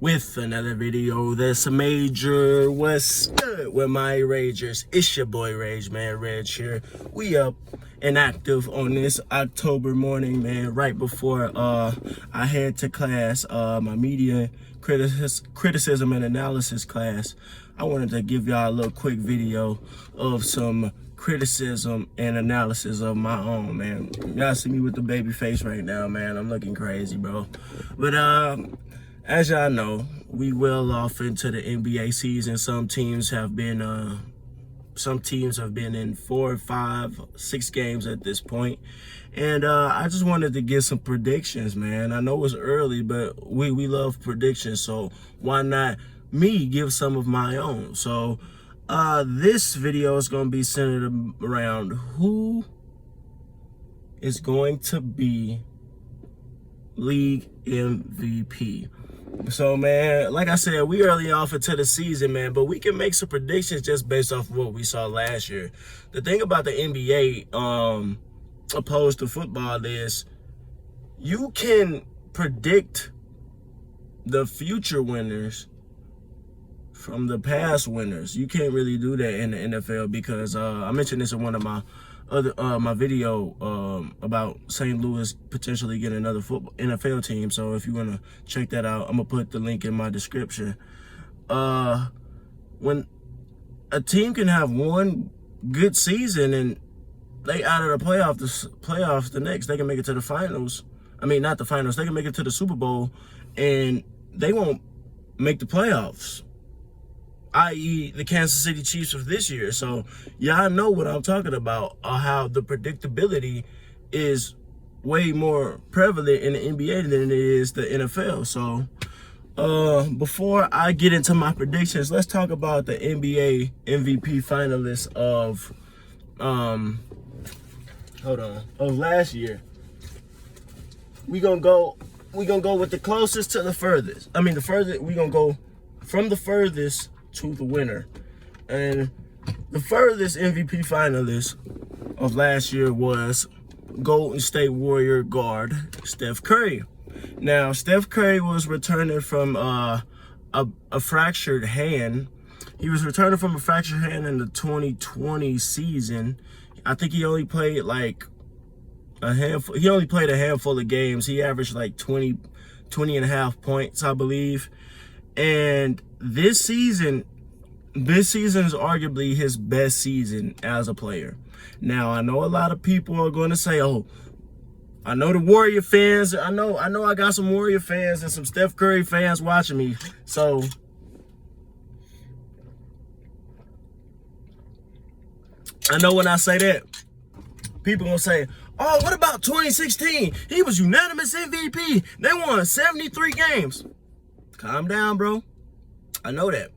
with another video that's a major. What's good with my Ragers? It's your boy Rage, man. Reg here. We up and active on this October morning, man, right before I head to class, my media criticism and analysis class. I wanted to give y'all a little quick video of some criticism and analysis of my own, man. Y'all see me with the baby face right now, man. I'm looking crazy, bro. But as y'all know, we well off into the NBA season. Some teams have been in 4, 5, 6 games at this point. And I just wanted to get some predictions, man. I know it's early, but we love predictions, so why not me give some of my own? So this video is going to be centered around who is going to be league MVP. So, man, like I said, we early off into the season, man, but we can make some predictions just based off of what we saw last year. The thing about the NBA, opposed to football, is you can predict the future winners from the past winners. You can't really do that in the NFL because I mentioned this in one of my other my video about St. Louis potentially getting another NFL team. So if you want to check that out, I'm gonna put the link in my description. When a team can have one good season and they out of the playoffs the next, they can make it to the finals. I mean, not the finals. They can make it to the Super Bowl, and they won't make the playoffs, i.e. the Kansas City Chiefs of this year. So y'all know what I'm talking about, how the predictability is way more prevalent in the NBA than it is the NFL. So before I get into my predictions, let's talk about the NBA MVP finalists of last year. We gonna go with the closest to the furthest. I mean, we gonna go from the furthest to the winner. And the furthest MVP finalist of last year was Golden State Warrior guard Steph Curry. Now, Steph Curry was returning from a fractured hand. He was returning from a fractured hand in the 2020 season. I think he only played like a handful of games. He averaged like 20 and a half points, I believe. And this season is arguably his best season as a player. Now, I know a lot of people are going to say, oh, I know the Warrior fans. I know I got some Warrior fans and some Steph Curry fans watching me. So I know when I say that, people going to say, oh, what about 2016? He was unanimous MVP. They won 73 games. Calm down, bro. I know that.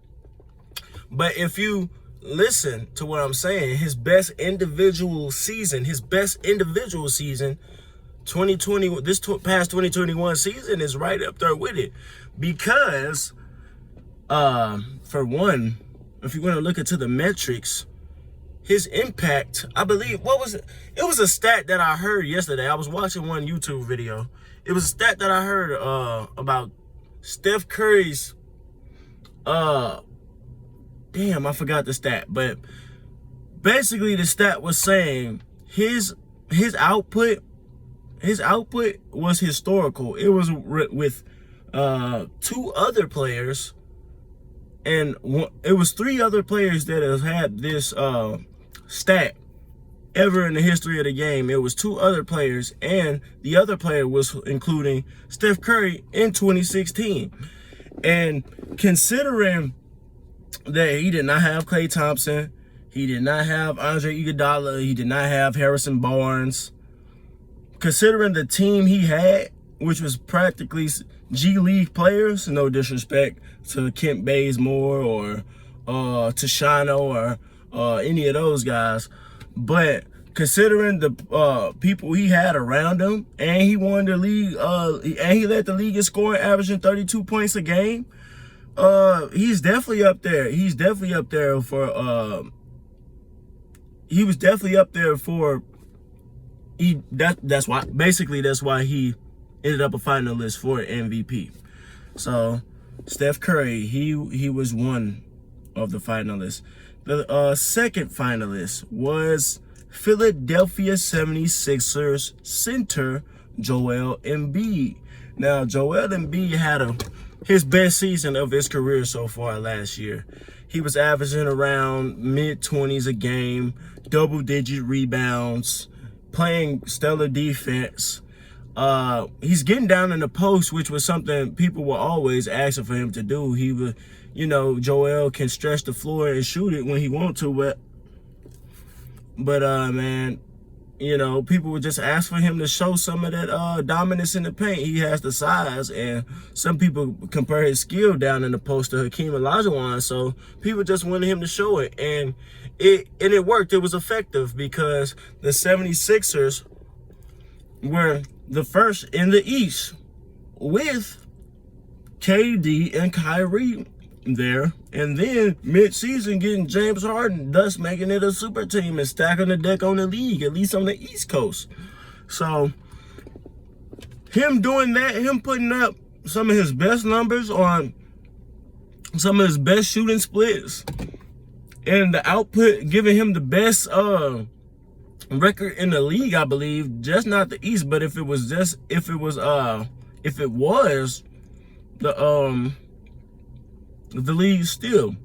But if you listen to what I'm saying, his best individual season, 2020, this past 2021 season is right up there with it. Because, for one, if you want to look into the metrics, his impact, I believe, what was it? It was a stat that I heard yesterday. I was watching one YouTube video. It was a stat that I heard about Steph Curry's, damn, I forgot the stat. But basically the stat was saying his output was historical. It was with 2 other players, and it was 3 other players that have had this stat ever in the history of the game. It was 2 other players, and the other player was including Steph Curry in 2016. And considering that he did not have Klay Thompson, he did not have Andre Iguodala, he did not have Harrison Barnes, considering the team he had, which was practically G League players, no disrespect to Kent Bazemore or Tashano or any of those guys, but considering the people he had around him, and he won the league, and he led the league in scoring, averaging 32 points a game, he's definitely up there. He was definitely up there for that's why he ended up a finalist for MVP. So Steph Curry, he was one of the finalists. The second finalist was Philadelphia 76ers center Joel Embiid. Now, Joel Embiid had his best season of his career so far last year. He was averaging around mid-20s a game, double-digit rebounds, playing stellar defense. He's getting down in the post, which was something people were always asking for him to do. He would, Joel can stretch the floor and shoot it when he wants to, but man, people would just ask for him to show some of that dominance in the paint. He has the size, and some people compare his skill down in the post to Hakeem Olajuwon, so people just wanted him to show it, and it worked. It was effective because the 76ers were the first in the East with KD and Kyrie there, and then mid-season getting James Harden, thus making it a super team and stacking the deck on the league, at least on the East Coast. So him doing that, him putting up some of his best numbers on some of his best shooting splits, and the output giving him the best record in the league, I believe, just not the East, but if it was the league still.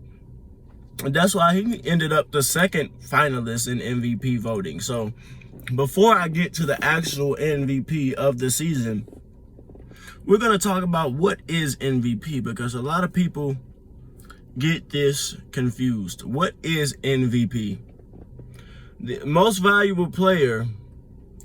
And that's why he ended up the second finalist in MVP voting. So before I get to the actual MVP of the season, we're going to talk about what is MVP, because a lot of people get this confused. What is MVP? The most valuable player,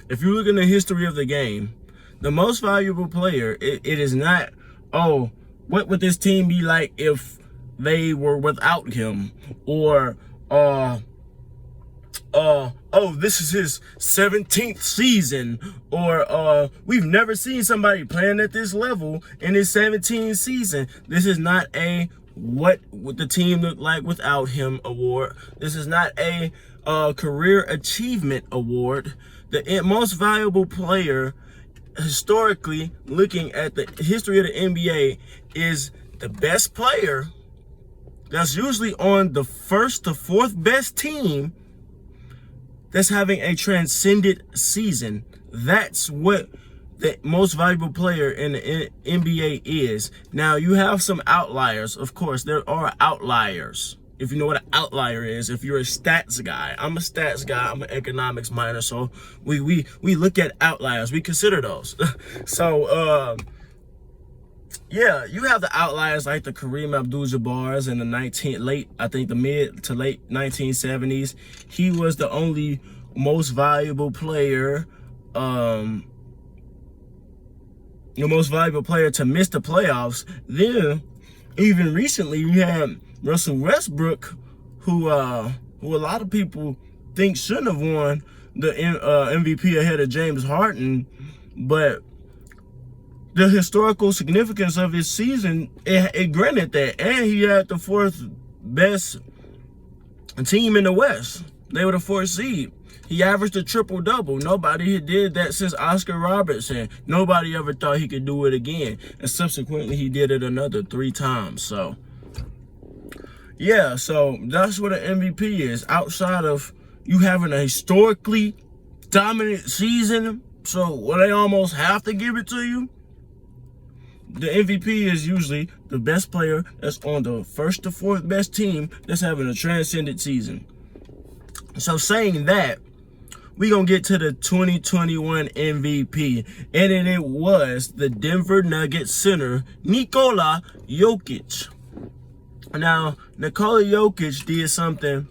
if you look in the history of the game, the most valuable player, it is not, oh, what would this team be like if they were without him? Or, oh, this is his 17th season. Or, we've never seen somebody playing at this level in his 17th season. This is not a what would the team look like without him award. This is not a career achievement award. The most valuable player, historically, looking at the history of the NBA, is the best player that's usually on the first to fourth best team that's having a transcendent season. That's what the most valuable player in the NBA is. Now, you have some outliers. Of course, there are outliers. If you know what an outlier is, if you're a stats guy. I'm a stats guy. I'm an economics minor, so we look at outliers. We consider those. So, yeah, you have the outliers like the Kareem Abdul-Jabbar's in the the mid to late 1970s. He was the only most valuable player, the most valuable player to miss the playoffs. Then, even recently, you had Russell Westbrook, who a lot of people think shouldn't have won the MVP ahead of James Harden, but the historical significance of his season, it granted that, and he had the fourth best team in the West. They were the fourth seed. He averaged a triple-double. Nobody did that since Oscar Robertson. Nobody ever thought he could do it again. And subsequently, he did it another 3 times. So, yeah, so that's what an MVP is. Outside of you having a historically dominant season, so they almost have to give it to you, the MVP is usually the best player that's on the first to fourth best team that's having a transcendent season. So saying that, we're going to get to the 2021 MVP. And then it was the Denver Nuggets center, Nikola Jokic. Now, Nikola Jokic did something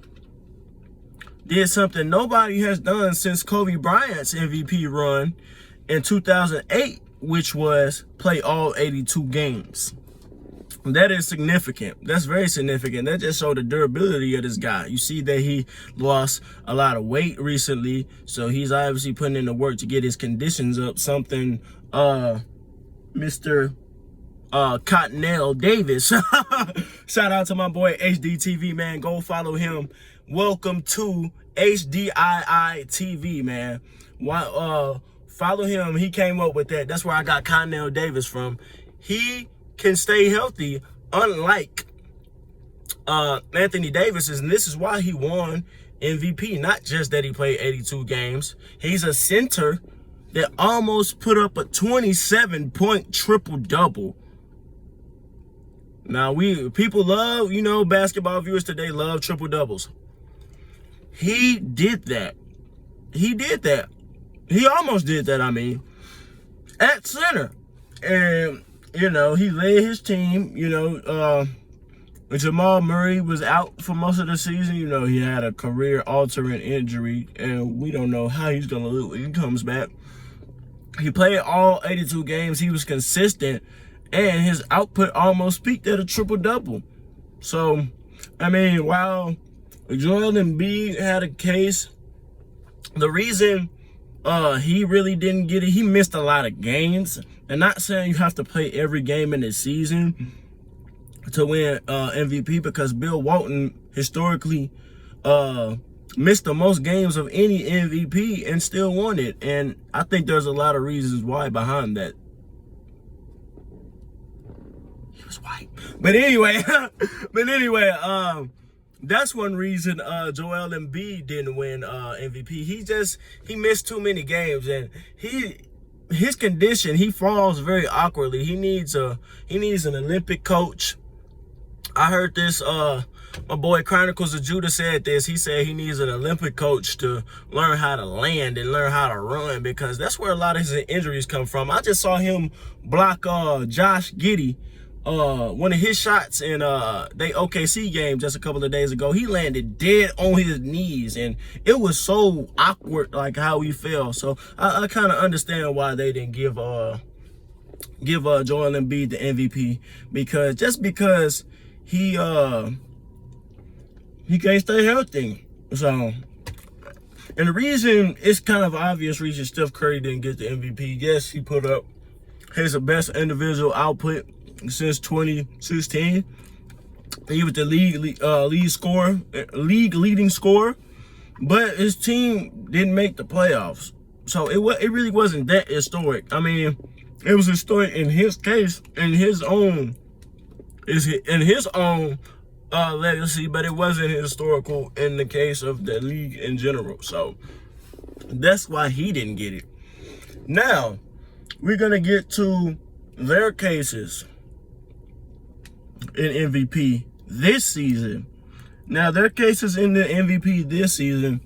nobody has done since Kobe Bryant's MVP run in 2008, which was play all 82 games. That is significant. That's very significant. That just showed the durability of this guy. You see that he lost a lot of weight recently, so he's obviously putting in the work to get his conditions up. Something Mr. Cottonelle Davis. Shout out to my boy HDTV, man. Go follow him. Welcome to HDII TV, man. Follow him. He came up with that. That's where I got Cottonelle Davis from. He can stay healthy, unlike Anthony Davis, and this is why he won MVP. Not just that he played 82 games. He's a center that almost put up a 27-point triple-double. Now, people love, basketball viewers today love triple-doubles. He did that. He almost did that, at center. And, he led his team. Jamal Murray was out for most of the season. He had a career-altering injury, and we don't know how he's going to look when he comes back. He played all 82 games. He was consistent, and his output almost peaked at a triple-double. So, while Joel Embiid had a case, the reason he really didn't get it, he missed a lot of games. And not saying you have to play every game in the season to win MVP, because Bill Walton historically missed the most games of any MVP and still won it. And I think there's a lot of reasons why behind that. He was white. But anyway, that's one reason Joel Embiid didn't win MVP. He missed too many games, and his condition, he falls very awkwardly. He needs an Olympic coach. I heard this, my boy Chronicles of Judah said this. He said he needs an Olympic coach to learn how to land and learn how to run, because that's where a lot of his injuries come from. I just saw him block Josh Giddey, one of his shots in they OKC game just a couple of days ago. He landed dead on his knees, and it was so awkward, like how he fell. So I kind of understand why they didn't give Joel Embiid the MVP, because he can't stay healthy. So, and the reason, it's kind of obvious reason Steph Curry didn't get the MVP. Yes, he put up his best individual output since 2016. He was the league leading scorer, but his team didn't make the playoffs. So it really wasn't that historic. It was historic in his case, in his own legacy, but it wasn't historical in the case of the league in general. So that's why he didn't get it. Now, we're going to get to their cases in MVP this season. Now, their cases in the MVP this season,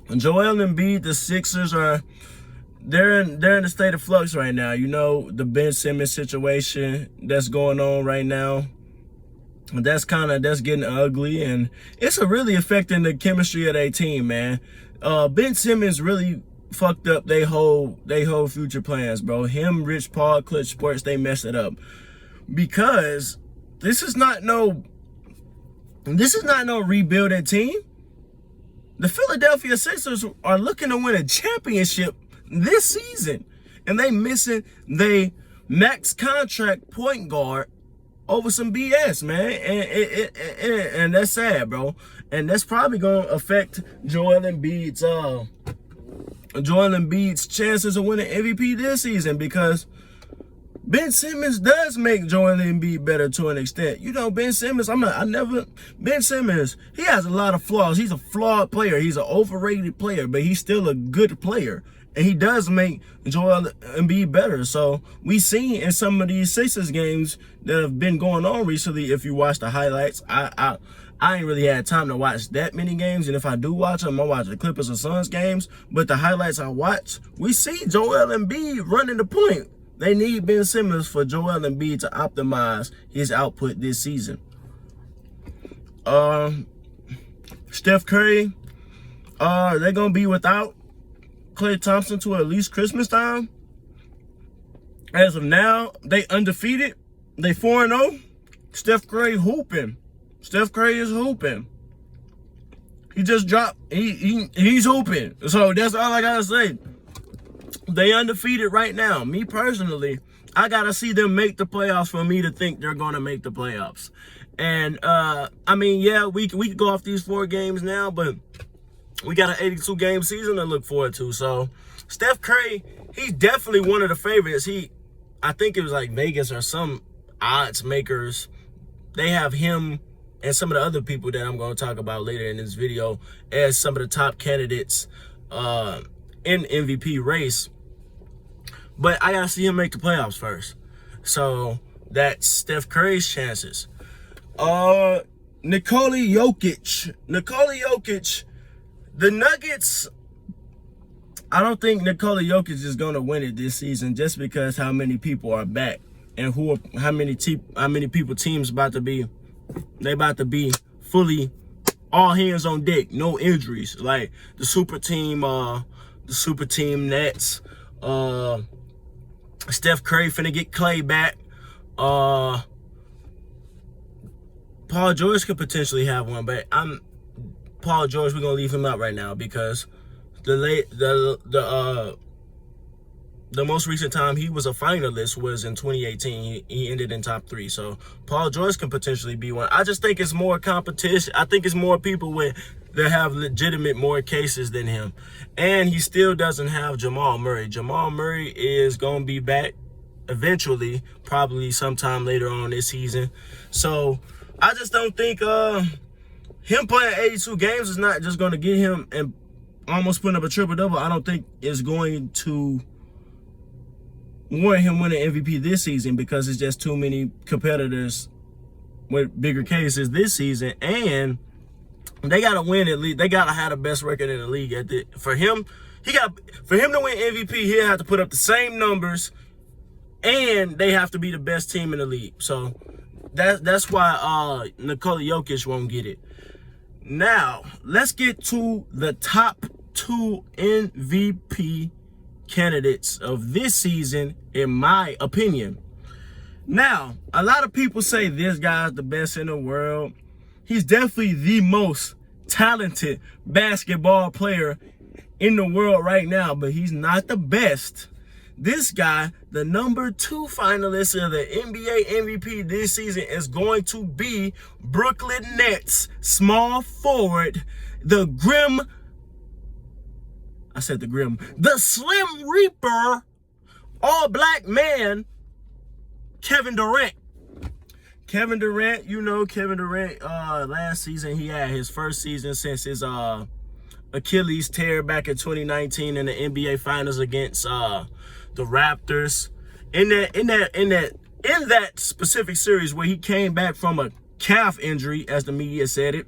Joel Embiid, the Sixers they're in a state of flux right now. The Ben Simmons situation that's going on right now, that's getting ugly, and it's really affecting the chemistry of their team, man. Ben Simmons really fucked up they whole future plans, bro. Him, Rich Paul, Clutch Sports, they messed it up, because this is not no rebuilding team. The Philadelphia Sixers are looking to win a championship this season, and they missing they max contract point guard over some BS, man, and that's sad, bro. And that's probably gonna affect Joel Embiid's chances of winning MVP this season, because Ben Simmons does make Joel Embiid better to an extent. Ben Simmons, Ben Simmons, he has a lot of flaws. He's a flawed player. He's an overrated player, but he's still a good player. And he does make Joel Embiid better. So we seen in some of these Sixers games that have been going on recently, if you watch the highlights, I ain't really had time to watch that many games. And if I do watch them, I watch the Clippers and Suns games. But the highlights I watch, we see Joel Embiid running the point. They need Ben Simmons for Joel Embiid to optimize his output this season. Steph Curry, they're going to be without Klay Thompson to at least Christmas time. As of now, they undefeated. They 4-0. Steph Curry hooping. Steph Curry is hooping. He just dropped. He's hooping. So that's all I gotta say. They undefeated right now. Me personally, I gotta see them make the playoffs for me to think they're gonna make the playoffs. And yeah, we could go off these 4 games now, but we got an 82 game season to look forward to. So Steph Curry, he's definitely one of the favorites. I think it was like Vegas or some odds makers. They have him and some of the other people that I'm going to talk about later in this video as some of the top candidates in MVP race. But I got to see him make the playoffs first. So that's Steph Curry's chances. Nikola Jokic. The Nuggets, I don't think Nikola Jokic is going to win it this season just because how many people are back and how many people teams about to be. They about to be fully all hands on deck, no injuries. Like the super team Nets. Steph Curry finna get Clay back. Paul George could potentially have one, but Paul George, we're gonna leave him out right now because the most recent time he was a finalist was in 2018. He ended in top 3. So Paul George can potentially be one. I just think it's more competition. I think it's more people that have legitimate more cases than him. And he still doesn't have Jamal Murray. Jamal Murray is going to be back eventually, probably sometime later on this season. So I just don't think him playing 82 games is not just going to get him and almost putting up a triple-double. I don't think it's going to warrant him winning MVP this season because it's just too many competitors with bigger cases this season, and they gotta win at least. They gotta have the best record in the league. For him to win MVP, he'll have to put up the same numbers, and they have to be the best team in the league. So that's why Nikola Jokic won't get it. Now let's get to the top 2 MVP candidates of this season, in my opinion. Now, a lot of people say this guy's the best in the world. He's definitely the most talented basketball player in the world right now, but he's not the best. This guy, the number 2 finalist of the NBA MVP this season, is going to be Brooklyn Nets small forward, the Slim Reaper, all-black man, Kevin Durant. Kevin Durant, last season he had his first season since his Achilles tear back in 2019 in the NBA Finals against the Raptors. In that specific series where he came back from a calf injury, as the media said it,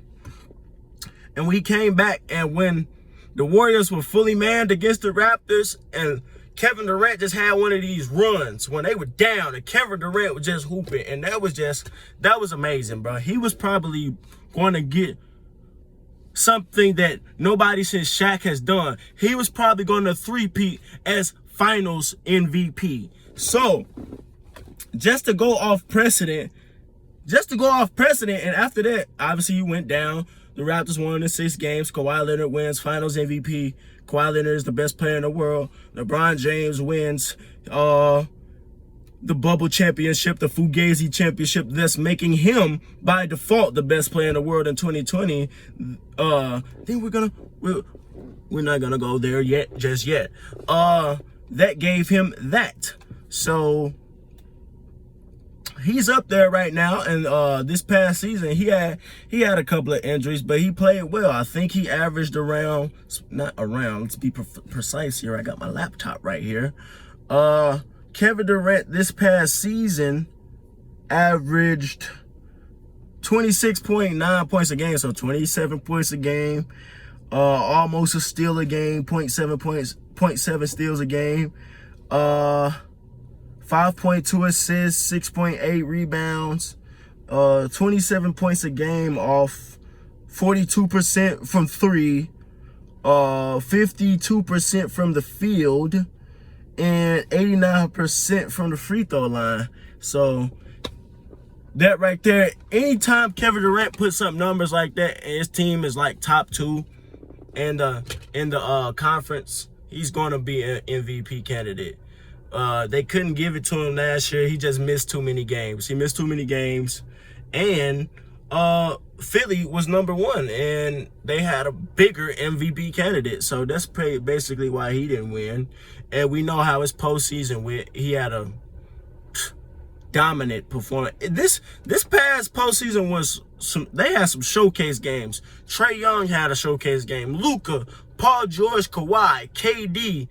and when he came back and when the Warriors were fully manned against the Raptors, and Kevin Durant just had one of these runs when they were down, and Kevin Durant was just hooping, and that was amazing, bro. He was probably going to get something that nobody since Shaq has done. He was probably going to three-peat as Finals MVP. So, just to go off precedent, and after that, obviously you went down. The Raptors won in 6 games. Kawhi Leonard wins Finals MVP. Kawhi Leonard is the best player in the world. LeBron James wins the bubble championship, the Fugazi championship, that's making him, by default, the best player in the world in 2020. Then we're not going to go there just yet. That gave him that. So he's up there right now, and this past season he had a couple of injuries, but he played well. I think he averaged let's be precise here. I got my laptop right here. Kevin Durant this past season averaged 26.9 points a game, so 27 points a game, almost a steal a game, 0.7 steals a game, 5.2 assists, 6.8 rebounds, 27 points a game off 42% from 3, 52% from the field, and 89% from the free throw line. So that right there, anytime Kevin Durant puts up numbers like that and his team is like top 2 in the conference, he's going to be an MVP candidate. They couldn't give it to him last year. He just missed too many games. And Philly was number 1, and they had a bigger MVP candidate. So that's basically why he didn't win. And we know how his postseason went. He had dominant performance. This past postseason was they had some showcase games. Trae Young had a showcase game. Luka, Paul George, Kawhi, KD,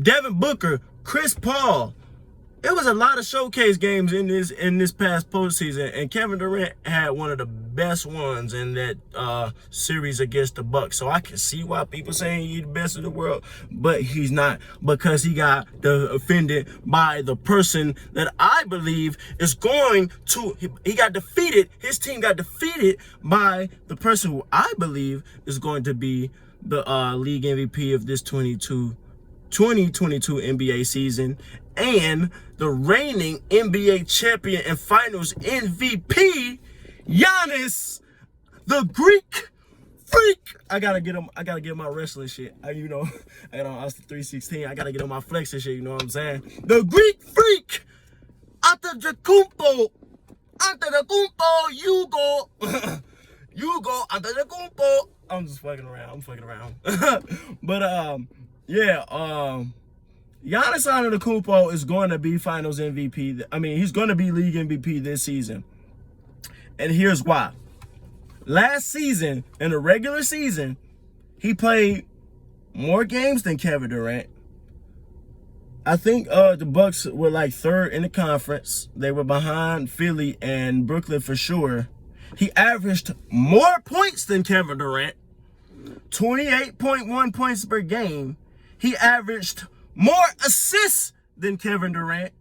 Devin Booker, Chris Paul. It was a lot of showcase games in this past postseason, and Kevin Durant had one of the best ones in that series against the Bucks. So I can see why people saying he's the best in the world, but he's not, because he got offended by the person that I believe is going to. He got defeated. His team got defeated by the person who I believe is going to be the league MVP of this 2022 NBA season, and the reigning NBA champion and finals MVP, Giannis, the Greek freak. I gotta get my wrestling shit. I got on Austin 316. I gotta get on my flexing shit, you know what I'm saying? The Greek freak, Antetokounmpo, you go, Antetokounmpo. I'm just fucking around. But yeah, Giannis Antetokounmpo is going to be Finals MVP. I mean, he's going to be League MVP this season. And here's why. Last season, in the regular season, he played more games than Kevin Durant. I think the Bucks were like third in the conference. They were behind Philly and Brooklyn for sure. He averaged more points than Kevin Durant, 28.1 points per game. He averaged more assists than Kevin Durant,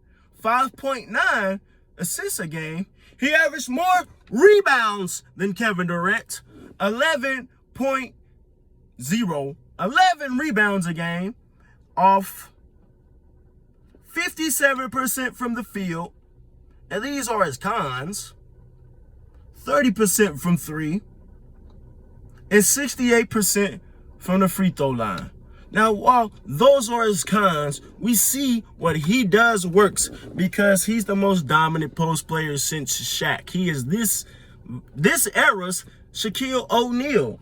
5.9 assists a game. He averaged more rebounds than Kevin Durant, 11 rebounds a game, off 57% from the field. And these are his cons: 30% from three, and 68% from the free throw line. Now, while those are his cons, we see what he does works, because he's the most dominant post player since Shaq. He is this era's Shaquille O'Neal.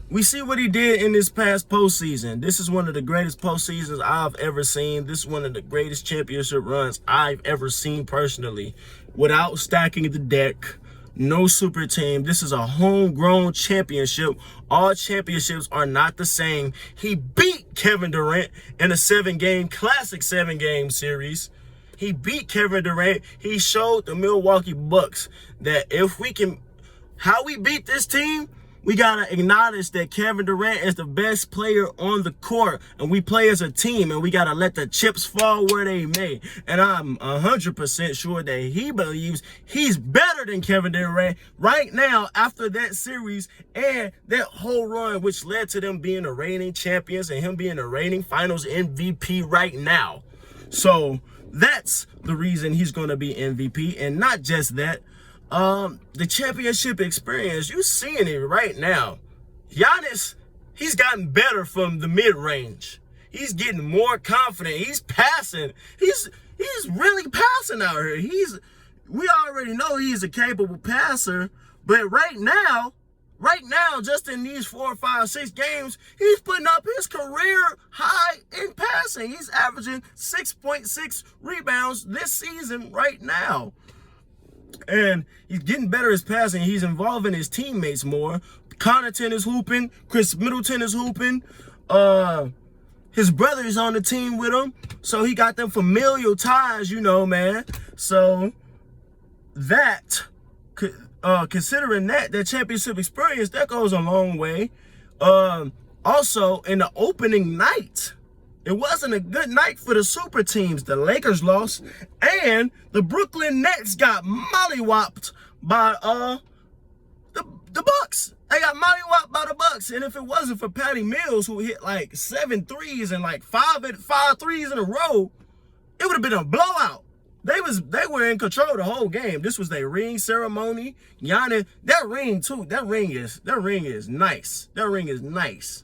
We see what he did in this past postseason. This is one of the greatest postseasons I've ever seen. This is one of the greatest championship runs I've ever seen personally, without stacking the deck. No super team. This is a homegrown championship. All championships are not the same. He beat Kevin Durant in a classic 7-game series. He beat Kevin Durant. He showed the Milwaukee Bucks that how we beat this team, we gotta acknowledge that Kevin Durant is the best player on the court, and we play as a team, and we gotta let the chips fall where they may. And I'm 100% sure that he believes he's better than Kevin Durant right now after that series and that whole run, which led to them being the reigning champions and him being the reigning Finals MVP right now. So that's the reason he's gonna be MVP, and not just that. The championship experience, you seeing it right now. Giannis, he's gotten better from the mid-range. He's getting more confident. He's passing. He's really passing out here. We already know he's a capable passer, but right now, just in these 4, 5, 6 games, he's putting up his career high in passing. He's averaging 6.6 rebounds this season right now. And he's getting better at passing. He's involving his teammates more. Connaughton is hooping. Chris Middleton is hooping. His brother is on the team with him. So he got them familial ties, man. So that, considering that championship experience, that goes a long way. Also, in the opening night, it wasn't a good night for the super teams. The Lakers lost, and the Brooklyn Nets got mollywopped by the Bucks. They got mollywopped by the Bucks, and if it wasn't for Patty Mills, who hit like 7 threes and like 5 threes in a row, it would have been a blowout. They were in control the whole game. This was their ring ceremony. Giannis, that ring too. That ring is nice. That ring is nice.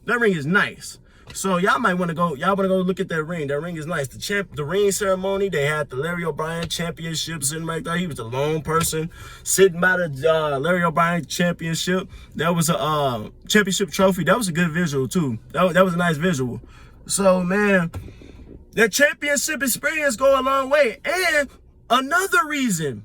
That ring is nice. So y'all might want to go. Y'all want to go look at that ring. That ring is nice. The ring ceremony. They had the Larry O'Brien championship sitting right there. He was the lone person sitting by the Larry O'Brien championship. That was a championship trophy. That was a good visual too. That was a nice visual. So man, that championship experience go a long way. And another reason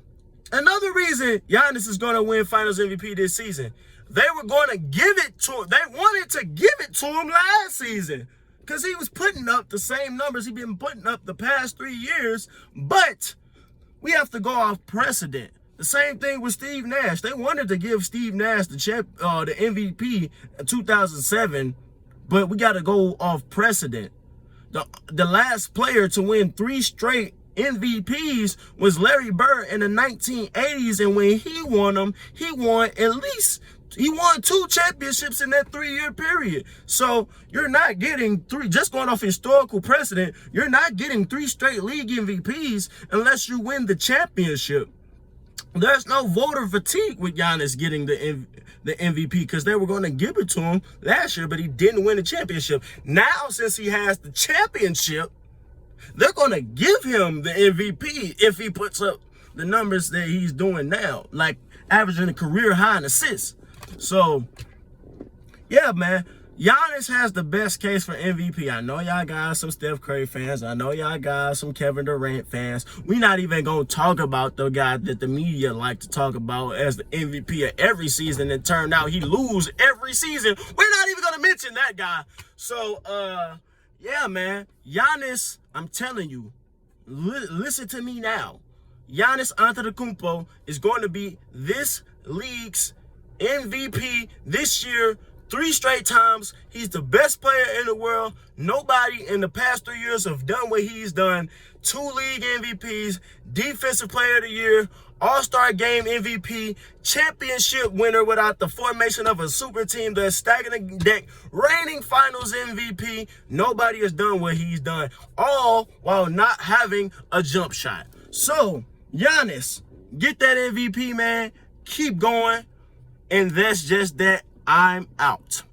Giannis is going to win Finals MVP this season. They were going to give it to him. They wanted to give it to him last season because he was putting up the same numbers he's been putting up the past 3 years. But we have to go off precedent. The same thing with Steve Nash. They wanted to give Steve Nash the MVP in 2007, but we got to go off precedent. The last player to win 3 straight MVPs was Larry Bird in the 1980s, and when he won them, he won 2 championships in that 3-year period. So you're not getting 3, just going off historical precedent, you're not getting 3 straight league MVPs unless you win the championship. There's no voter fatigue with Giannis getting the MVP because they were going to give it to him last year, but he didn't win the championship. Now, since he has the championship, they're going to give him the MVP if he puts up the numbers that he's doing now, like averaging a career high in assists. So, yeah, man, Giannis has the best case for MVP. I know y'all got some Steph Curry fans. I know y'all got some Kevin Durant fans. We're not even going to talk about the guy that the media like to talk about as the MVP of every season. It turned out he lose every season. We're not even going to mention that guy. So, yeah, man, Giannis, I'm telling you, listen to me now. Giannis Antetokounmpo is going to be this league's MVP this year 3 straight times. He's the best player in the world. Nobody in the past 3 years have done what he's done. 2 league MVPs, Defensive Player of the Year, All-Star Game MVP, championship winner without the formation of a super team that's stacking the deck, reigning Finals MVP. Nobody has done what he's done, all while not having a jump shot. So, Giannis, get that MVP, man. Keep going. And that's just that. I'm out.